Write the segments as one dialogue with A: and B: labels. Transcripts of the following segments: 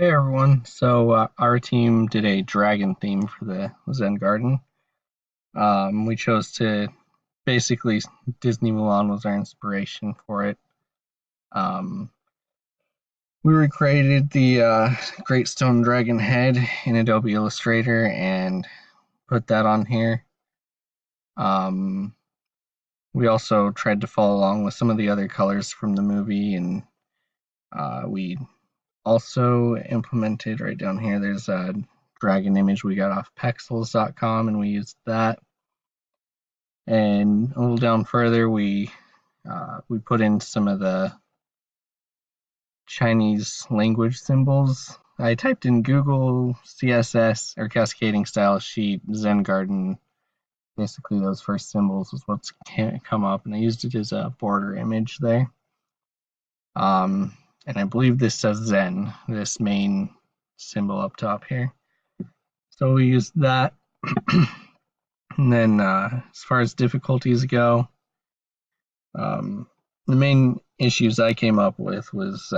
A: Hey everyone, so our team did a dragon theme for the Zen Garden. We chose to basically Disney Mulan was our inspiration for it. Um, we recreated the Great Stone Dragon head in Adobe Illustrator and put that on here. Um, we also tried to follow along with some of the other colors from the movie, and we also implemented right down here. There's a dragon image we got off pexels.com and we used that. And a little down further, we put in some of the Chinese language symbols. I typed in Google CSS or cascading style sheet Zen Garden. Basically, those first symbols was what's come up, and I used it as a border image there. And I believe this says Zen, this main symbol up top here. So we used that. And then as far as difficulties go, the main issues I came up with was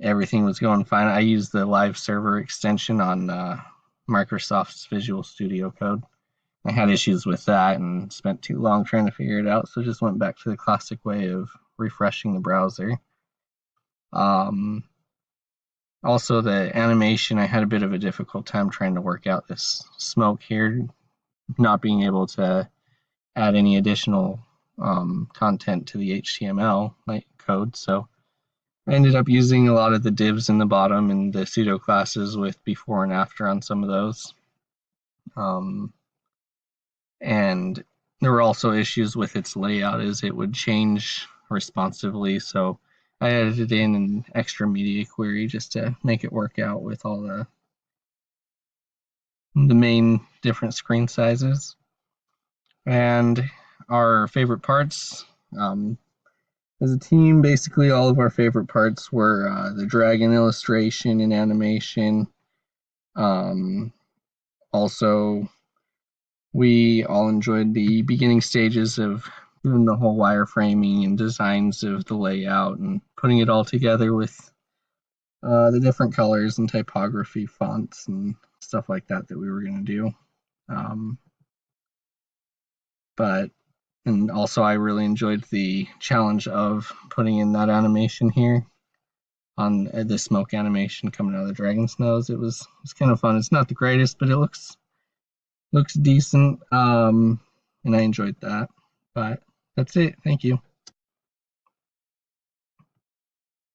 A: everything was going fine. I used the live server extension on Microsoft's Visual Studio Code. I had issues with that and spent too long trying to figure it out, so just went back to the classic way of refreshing the browser. Um, Also, the animation, I had a bit of a difficult time trying to work out this smoke here, not being able to add any additional content to the HTML code. So I ended up using a lot of the divs in the bottom and the pseudo classes with before and after on some of those. And there were also issues with its layout as it would change responsively. So I added in an extra media query just to make it work out with all the main different screen sizes. And our favorite parts, as a team, basically all of our favorite parts were the dragon illustration and animation. Also, we all enjoyed the beginning stages of doing the whole wireframing and designs of the layout and putting it all together with the different colors and typography, fonts, and stuff like that we were going to do. Um, but and also I really enjoyed the challenge of putting in that animation here on the smoke animation coming out of the dragon's nose. It's kind of fun. It's not the greatest, but it looks decent. And I enjoyed that. But that's it. Thank you.